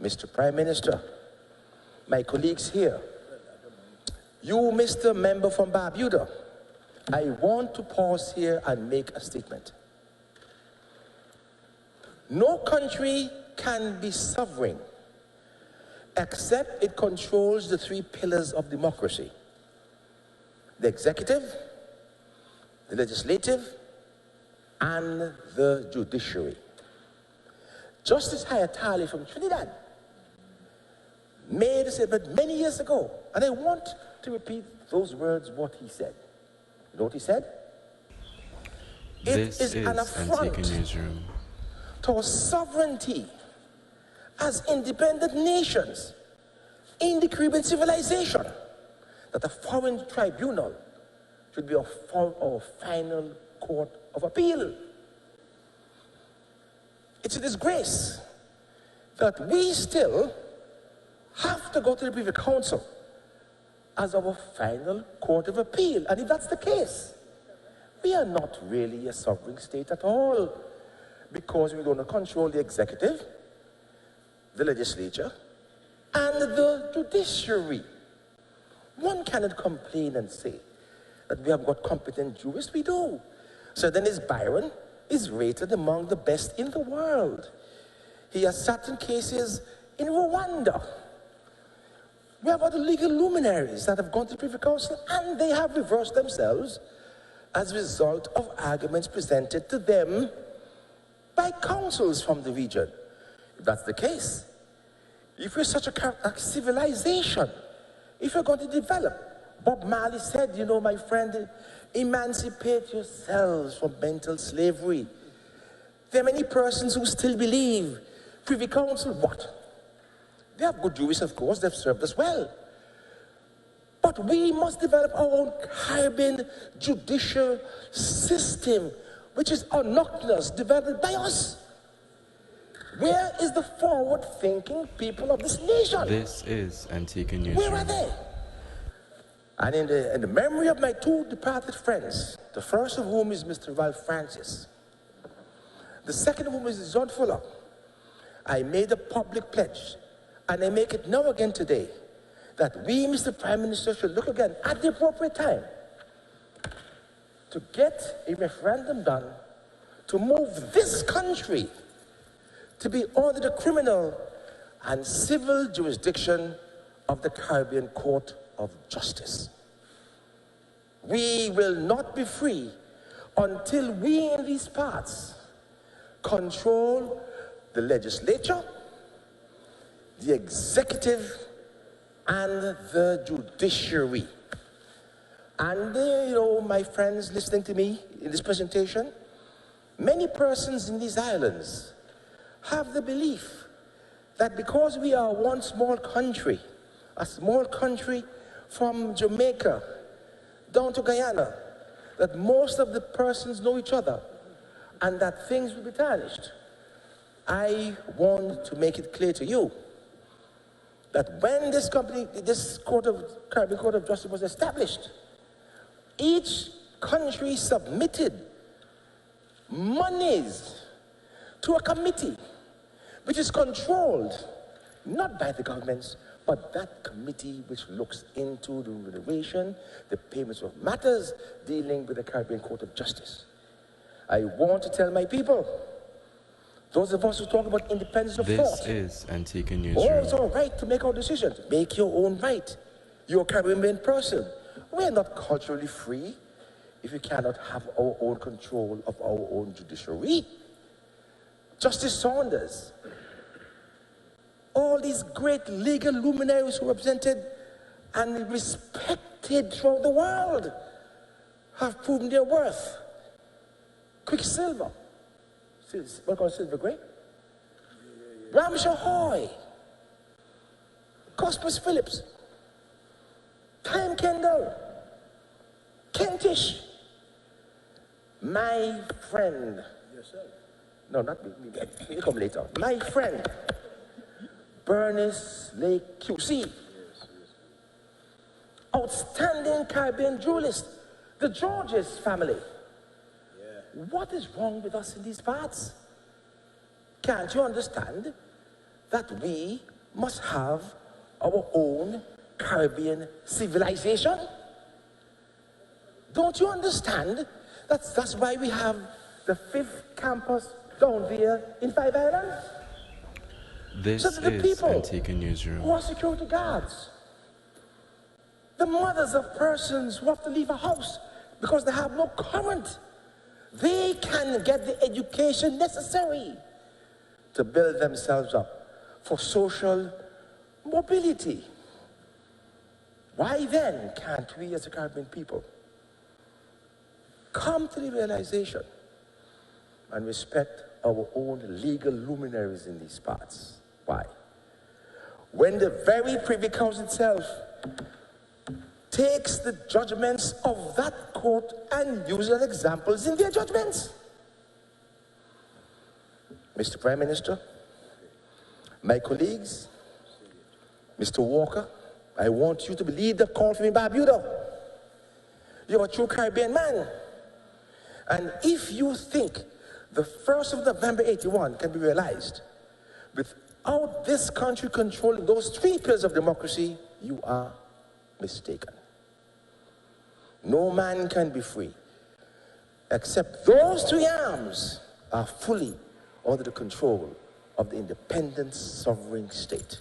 Mr. Prime Minister, my colleagues here, you, Mr. Member from Barbuda, I want to pause here and make a statement. No country can be sovereign except it controls the three pillars of democracy: the executive, the legislative, and the judiciary. Justice Hayatali from Trinidad made a statement many years ago, and I want to repeat those words, what he said. You know what he said? This is an affront to our sovereignty as independent nations in the Caribbean civilization that a foreign tribunal should be our final court of appeal. It's a disgrace that we still have to go to the Privy Council as our final court of appeal. And if that's the case, we are not really a sovereign state at all, because we don't control the executive, the legislature, and the judiciary. One cannot complain and say that we have got competent jurists. We do. Sir Dennis Byron is rated among the best in the world. He has certain cases in Rwanda. We have other legal luminaries that have gone to the Privy Council, and they have reversed themselves as a result of arguments presented to them by councils from the region. If that's the case, if we're such a civilization, if we're going to develop, Bob Marley said, you know, my friend, emancipate yourselves from mental slavery. There are many persons who still believe Privy Council, what? They have good jurists, of course, they've served us well. But we must develop our own Caribbean judicial system, which is unknownness developed by us. Where is the forward-thinking people of this nation? This is Antigua News. Where are they? And in the memory of my two departed friends, the first of whom is Mr. Ralph Francis, the second of whom is John Fuller, I made a public pledge, and I make it now again today, that we, Mr. Prime Minister, should look again at the appropriate time to get a referendum done to move this country to be under the criminal and civil jurisdiction of the Caribbean Court of Justice. We will not be free until we in these parts control the legislature, the executive, and the judiciary. And you know, my friends listening to me in this presentation, many persons in these islands have the belief that because we are one small country, a small country from Jamaica down to Guyana, that most of the persons know each other and that things will be tarnished. I want to make it clear to you that when this Caribbean Court of Justice was established, each country submitted monies to a committee which is controlled not by the governments, but that committee which looks into the remuneration, the payments of matters dealing with the Caribbean Court of Justice. I want to tell my people, those of us who talk about independence of thought, this is Antigua News. Oh, it's all right to make our decisions. Make your own right. You're a Caribbean person. We're not culturally free if we cannot have our own control of our own judiciary. Justice Saunders, all these great legal luminaries who represented and respected throughout the world have proven their worth. Quicksilver, what called Silver Gray? Ramshaw Hoy, Cosmas Phillips, Time Kendall, Kentish, my friend. Yourself? No, not me. You come later. My friend, Bernice Lake QC. Outstanding Caribbean jurist, the Georges family. What is wrong with us in these parts? Can't you understand that we must have our own Caribbean civilization? Don't you understand? That's why we have the 5th campus down there in Five Islands. This So the is people Antigua Newsroom. who are security guards, the mothers of persons who have to leave a house because they have no current, they can get the education necessary to build themselves up for social mobility. Why then can't we as a Caribbean people come to the realization and respect our own legal luminaries in these parts? Why? When the very Privy Council itself takes the judgments of that court and uses as examples in their judgments. Mr. Prime Minister, my colleagues, Mr. Walker, I want you to lead the call for me, Barbuda. You're a true Caribbean man. And if you think the 1st of November 81 can be realized without this country controlling those 3 pillars of democracy, you are mistaken. No man can be free except those 3 arms are fully under the control of the independent sovereign state.